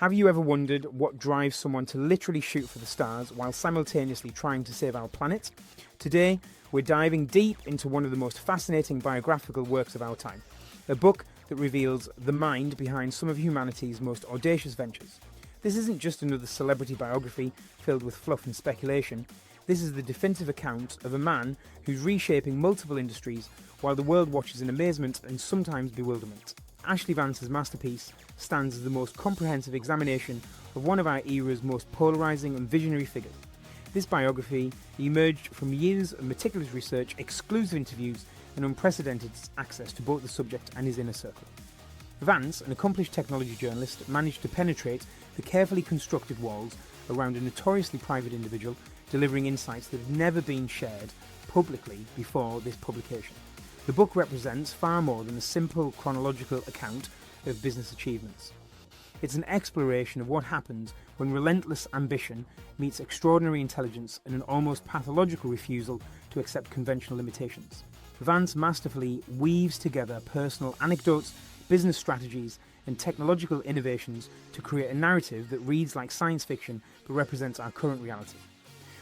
Have you ever wondered what drives someone to literally shoot for the stars while simultaneously trying to save our planet? Today, we're diving deep into one of the most fascinating biographical works of our time, a book that reveals the mind behind some of humanity's most audacious ventures. This isn't just another celebrity biography filled with fluff and speculation. This is the definitive account of a man who's reshaping multiple industries while the world watches in amazement and sometimes bewilderment. Ashley Vance's masterpiece stands as the most comprehensive examination of one of our era's most polarising and visionary figures. This biography emerged from years of meticulous research, exclusive interviews, and unprecedented access to both the subject and his inner circle. Vance, an accomplished technology journalist, managed to penetrate the carefully constructed walls around a notoriously private individual, delivering insights that had never been shared publicly before this publication. The book represents far more than a simple chronological account of business achievements. It's an exploration of what happens when relentless ambition meets extraordinary intelligence and an almost pathological refusal to accept conventional limitations. Vance masterfully weaves together personal anecdotes, business strategies, and technological innovations to create a narrative that reads like science fiction but represents our current reality.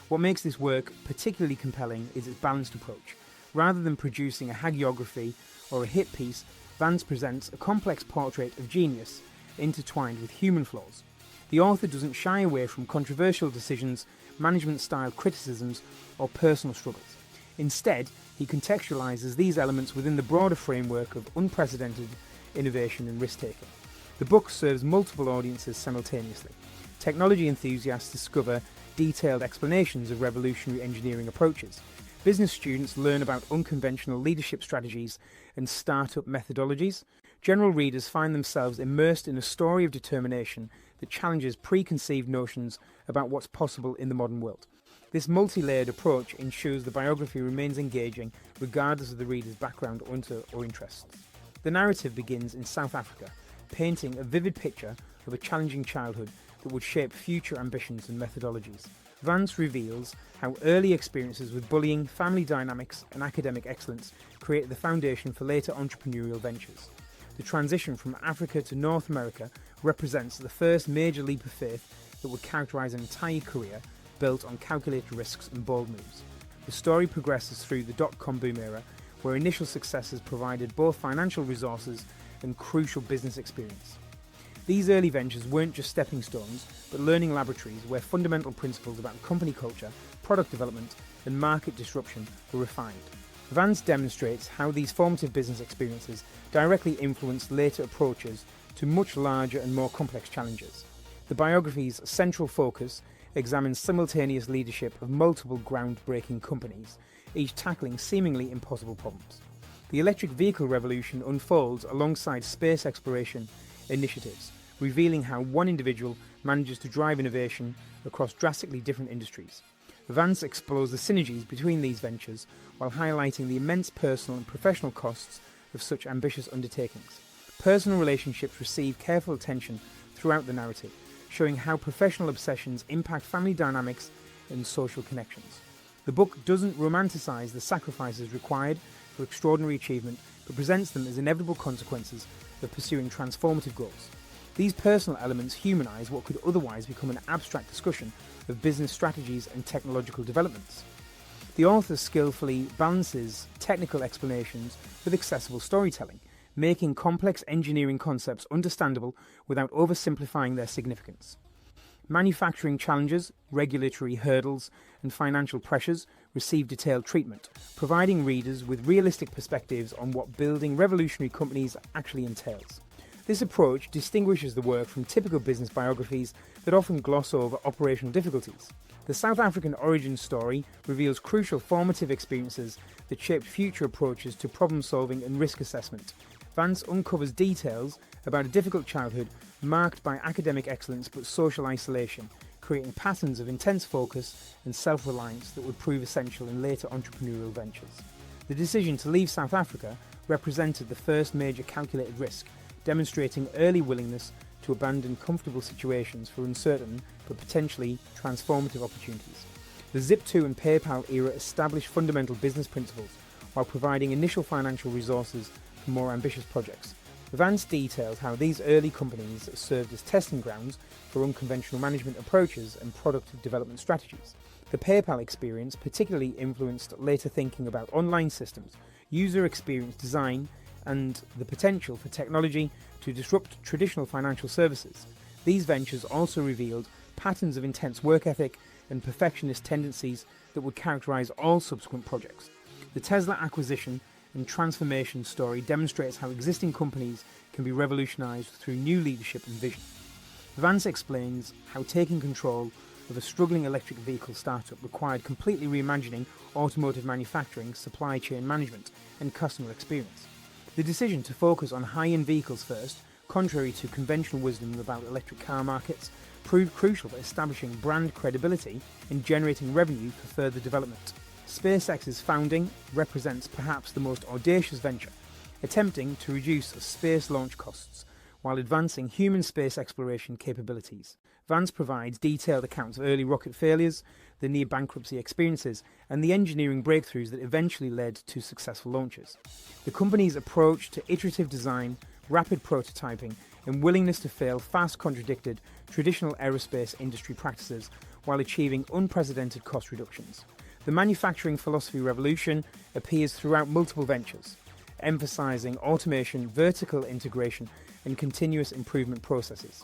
What makes this work particularly compelling is its balanced approach. Rather than producing a hagiography or a hit piece, Vance presents a complex portrait of genius intertwined with human flaws. The author doesn't shy away from controversial decisions, management-style criticisms, or personal struggles. Instead, he contextualizes these elements within the broader framework of unprecedented innovation and risk-taking. The book serves multiple audiences simultaneously. Technology enthusiasts discover detailed explanations of revolutionary engineering approaches. Business students learn about unconventional leadership strategies and startup methodologies. General readers find themselves immersed in a story of determination that challenges preconceived notions about what's possible in the modern world. This multi-layered approach ensures the biography remains engaging regardless of the reader's background or interests. The narrative begins in South Africa, painting a vivid picture of a challenging childhood that would shape future ambitions and methodologies. Vance reveals how early experiences with bullying, family dynamics, and academic excellence created the foundation for later entrepreneurial ventures. The transition from Africa to North America represents the first major leap of faith that would characterize an entire career built on calculated risks and bold moves. The story progresses through the dot-com boom era, where initial successes provided both financial resources and crucial business experience. These early ventures weren't just stepping stones, but learning laboratories where fundamental principles about company culture, product development, and market disruption were refined. Vance demonstrates how these formative business experiences directly influenced later approaches to much larger and more complex challenges. The biography's central focus examines simultaneous leadership of multiple groundbreaking companies, each tackling seemingly impossible problems. The electric vehicle revolution unfolds alongside space exploration initiatives, revealing how one individual manages to drive innovation across drastically different industries. Vance explores the synergies between these ventures while highlighting the immense personal and professional costs of such ambitious undertakings. Personal relationships receive careful attention throughout the narrative, showing how professional obsessions impact family dynamics and social connections. The book doesn't romanticize the sacrifices required for extraordinary achievement, but presents them as inevitable consequences of pursuing transformative goals. These personal elements humanize what could otherwise become an abstract discussion of business strategies and technological developments. The author skillfully balances technical explanations with accessible storytelling, making complex engineering concepts understandable without oversimplifying their significance. Manufacturing challenges, regulatory hurdles, and financial pressures receive detailed treatment, providing readers with realistic perspectives on what building revolutionary companies actually entails. This approach distinguishes the work from typical business biographies that often gloss over operational difficulties. The South African origin story reveals crucial formative experiences that shaped future approaches to problem-solving and risk assessment. Vance uncovers details about a difficult childhood marked by academic excellence but social isolation, creating patterns of intense focus and self-reliance that would prove essential in later entrepreneurial ventures. The decision to leave South Africa represented the first major calculated risk, demonstrating early willingness to abandon comfortable situations for uncertain but potentially transformative opportunities. The Zip2 and PayPal era established fundamental business principles while providing initial financial resources for more ambitious projects. Vance details how these early companies served as testing grounds for unconventional management approaches and product development strategies. The PayPal experience particularly influenced later thinking about online systems, user experience design, and the potential for technology to disrupt traditional financial services. These ventures also revealed patterns of intense work ethic and perfectionist tendencies that would characterize all subsequent projects. The Tesla acquisition and transformation story demonstrates how existing companies can be revolutionized through new leadership and vision. Vance explains how taking control of a struggling electric vehicle startup required completely reimagining automotive manufacturing, supply chain management, and customer experience. The decision to focus on high-end vehicles first, contrary to conventional wisdom about electric car markets, proved crucial for establishing brand credibility and generating revenue for further development. SpaceX's founding represents perhaps the most audacious venture, attempting to reduce space launch costs while advancing human space exploration capabilities. Vance provides detailed accounts of early rocket failures, the near-bankruptcy experiences, and the engineering breakthroughs that eventually led to successful launches. The company's approach to iterative design, rapid prototyping, and willingness to fail fast contradicted traditional aerospace industry practices while achieving unprecedented cost reductions. The manufacturing philosophy revolution appears throughout multiple ventures, emphasizing automation, vertical integration, and continuous improvement processes.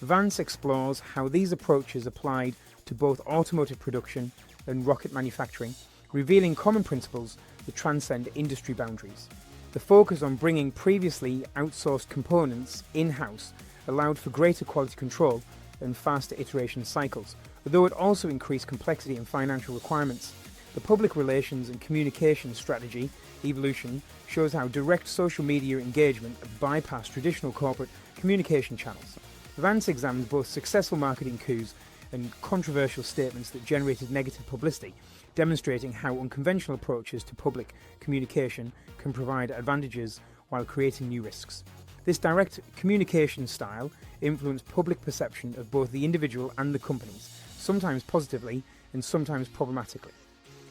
Vance explores how these approaches applied to both automotive production and rocket manufacturing, revealing common principles that transcend industry boundaries. The focus on bringing previously outsourced components in-house allowed for greater quality control and faster iteration cycles, although it also increased complexity and financial requirements. The public relations and communication strategy evolution shows how direct social media engagement bypassed traditional corporate communication channels. Vance examines both successful marketing coups and controversial statements that generated negative publicity, demonstrating how unconventional approaches to public communication can provide advantages while creating new risks. This direct communication style influenced public perception of both the individual and the companies, sometimes positively and sometimes problematically.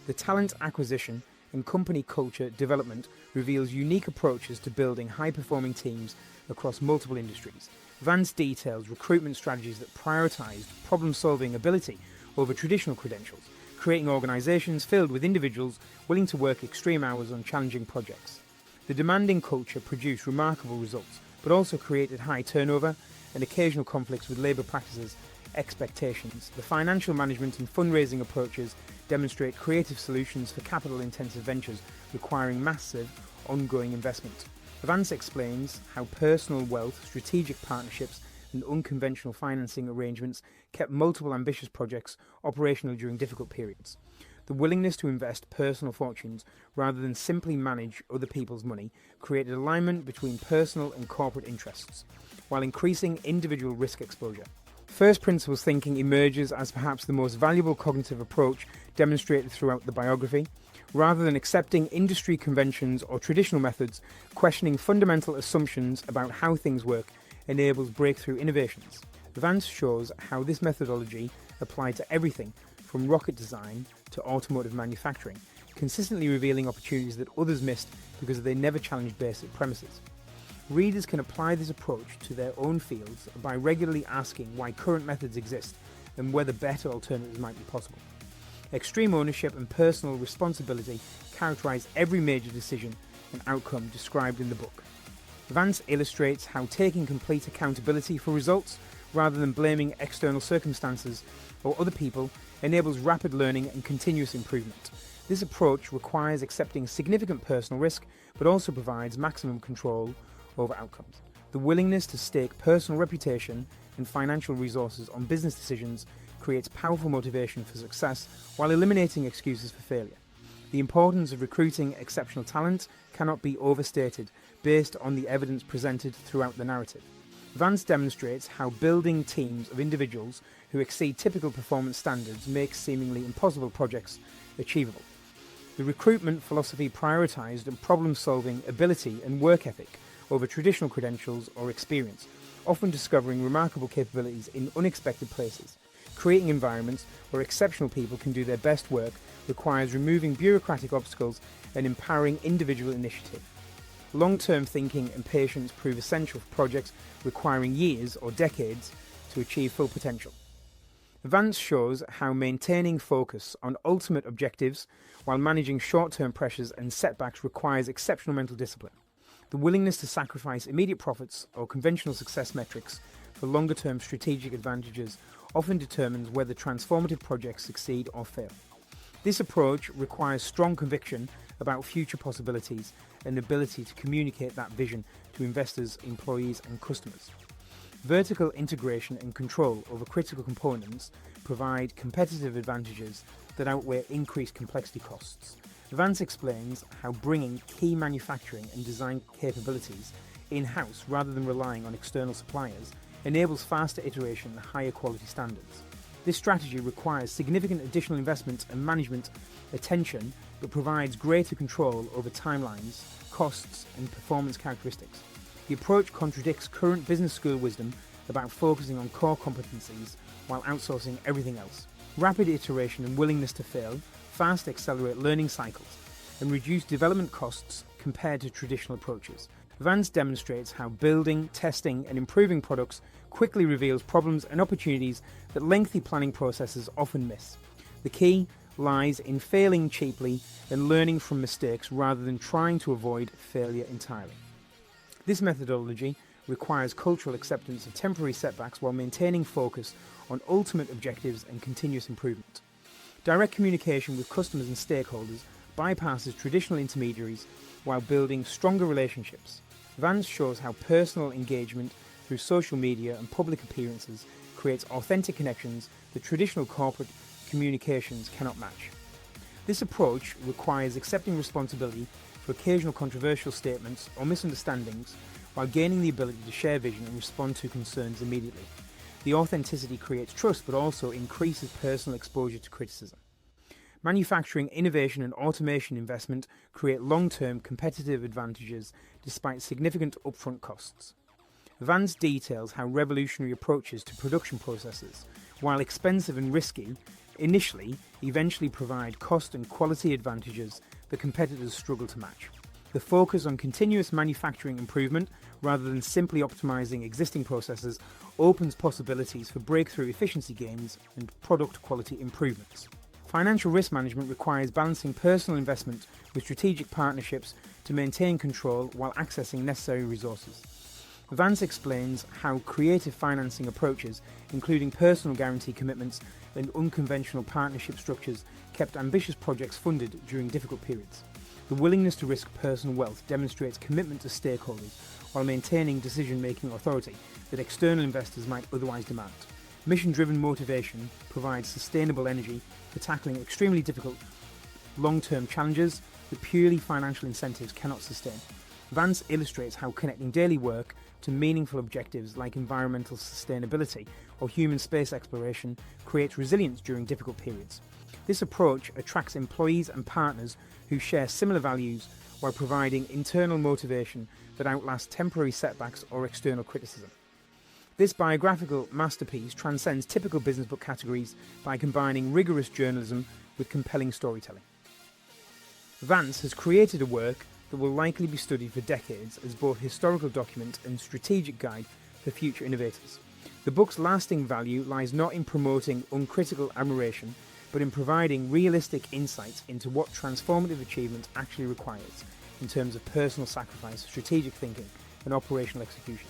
The talent acquisition and company culture development reveals unique approaches to building high-performing teams across multiple industries. Vance details recruitment strategies that prioritized problem-solving ability over traditional credentials, creating organizations filled with individuals willing to work extreme hours on challenging projects. The demanding culture produced remarkable results, but also created high turnover and occasional conflicts with labor practices expectations. The financial management and fundraising approaches demonstrate creative solutions for capital-intensive ventures requiring massive, ongoing investment. Vance explains how personal wealth, strategic partnerships, and unconventional financing arrangements kept multiple ambitious projects operational during difficult periods. The willingness to invest personal fortunes rather than simply manage other people's money created alignment between personal and corporate interests, while increasing individual risk exposure. First principles thinking emerges as perhaps the most valuable cognitive approach demonstrated throughout the biography. Rather than accepting industry conventions or traditional methods, questioning fundamental assumptions about how things work enables breakthrough innovations. Vance shows how this methodology applied to everything from rocket design to automotive manufacturing, consistently revealing opportunities that others missed because they never challenged basic premises. Readers can apply this approach to their own fields by regularly asking why current methods exist and whether better alternatives might be possible. Extreme ownership and personal responsibility characterize every major decision and outcome described in the book. Vance illustrates how taking complete accountability for results rather than blaming external circumstances or other people enables rapid learning and continuous improvement. This approach requires accepting significant personal risk but also provides maximum control over outcomes. The willingness to stake personal reputation and financial resources on business decisions creates powerful motivation for success while eliminating excuses for failure. The importance of recruiting exceptional talent cannot be overstated based on the evidence presented throughout the narrative. Vance demonstrates how building teams of individuals who exceed typical performance standards makes seemingly impossible projects achievable. The recruitment philosophy prioritized problem-solving ability and work ethic over traditional credentials or experience, often discovering remarkable capabilities in unexpected places. Creating environments where exceptional people can do their best work requires removing bureaucratic obstacles and empowering individual initiative. Long-term thinking and patience prove essential for projects requiring years or decades to achieve full potential. Vance shows how maintaining focus on ultimate objectives while managing short-term pressures and setbacks requires exceptional mental discipline. The willingness to sacrifice immediate profits or conventional success metrics for longer-term strategic advantages often determines whether transformative projects succeed or fail. This approach requires strong conviction about future possibilities and ability to communicate that vision to investors, employees, and customers. Vertical integration and control over critical components provide competitive advantages that outweigh increased complexity costs. Vance explains how bringing key manufacturing and design capabilities in-house rather than relying on external suppliers enables faster iteration and higher quality standards. This strategy requires significant additional investment and management attention, but provides greater control over timelines, costs, and performance characteristics. The approach contradicts current business school wisdom about focusing on core competencies while outsourcing everything else. Rapid iteration and willingness to fail fast accelerate learning cycles and reduce development costs compared to traditional approaches. Vance demonstrates how building, testing, and improving products quickly reveals problems and opportunities that lengthy planning processes often miss. The key lies in failing cheaply and learning from mistakes rather than trying to avoid failure entirely. This methodology requires cultural acceptance of temporary setbacks while maintaining focus on ultimate objectives and continuous improvement. Direct communication with customers and stakeholders bypasses traditional intermediaries while building stronger relationships. Vance shows how personal engagement through social media and public appearances creates authentic connections that traditional corporate communications cannot match. This approach requires accepting responsibility for occasional controversial statements or misunderstandings while gaining the ability to share vision and respond to concerns immediately. The authenticity creates trust but also increases personal exposure to criticism. Manufacturing, innovation, and automation investment create long-term competitive advantages despite significant upfront costs. Vance details how revolutionary approaches to production processes, while expensive and risky, initially eventually provide cost and quality advantages that competitors struggle to match. The focus on continuous manufacturing improvement rather than simply optimizing existing processes opens possibilities for breakthrough efficiency gains and product quality improvements. Financial risk management requires balancing personal investment with strategic partnerships to maintain control while accessing necessary resources. Vance explains how creative financing approaches, including personal guarantee commitments and unconventional partnership structures, kept ambitious projects funded during difficult periods. The willingness to risk personal wealth demonstrates commitment to stakeholders while maintaining decision-making authority that external investors might otherwise demand. Mission-driven motivation provides sustainable energy for tackling extremely difficult long-term challenges that purely financial incentives cannot sustain. Vance illustrates how connecting daily work to meaningful objectives like environmental sustainability or human space exploration creates resilience during difficult periods. This approach attracts employees and partners who share similar values while providing internal motivation that outlasts temporary setbacks or external criticism. This biographical masterpiece transcends typical business book categories by combining rigorous journalism with compelling storytelling. Vance has created a work that will likely be studied for decades as both historical document and strategic guide for future innovators. The book's lasting value lies not in promoting uncritical admiration, but in providing realistic insights into what transformative achievement actually requires in terms of personal sacrifice, strategic thinking, and operational execution.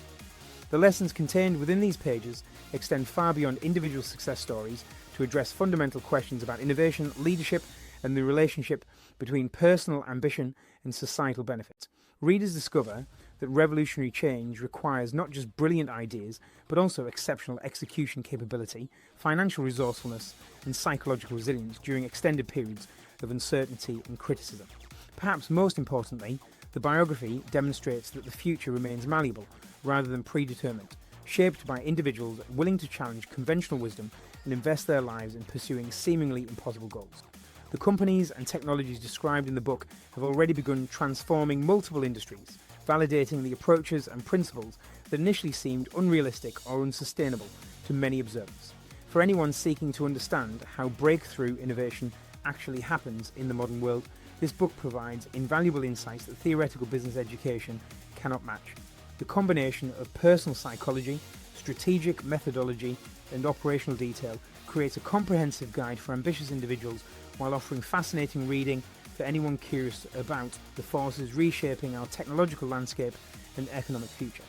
The lessons contained within these pages extend far beyond individual success stories to address fundamental questions about innovation, leadership, and the relationship between personal ambition and societal benefit. Readers discover that revolutionary change requires not just brilliant ideas, but also exceptional execution capability, financial resourcefulness, and psychological resilience during extended periods of uncertainty and criticism. Perhaps most importantly, the biography demonstrates that the future remains malleable rather than predetermined, shaped by individuals willing to challenge conventional wisdom and invest their lives in pursuing seemingly impossible goals. The companies and technologies described in the book have already begun transforming multiple industries, validating the approaches and principles that initially seemed unrealistic or unsustainable to many observers. For anyone seeking to understand how breakthrough innovation actually happens in the modern world, This book provides invaluable insights that theoretical business education cannot match. The combination of personal psychology, strategic methodology, and operational detail creates a comprehensive guide for ambitious individuals while offering fascinating reading for anyone curious about the forces reshaping our technological landscape and economic future.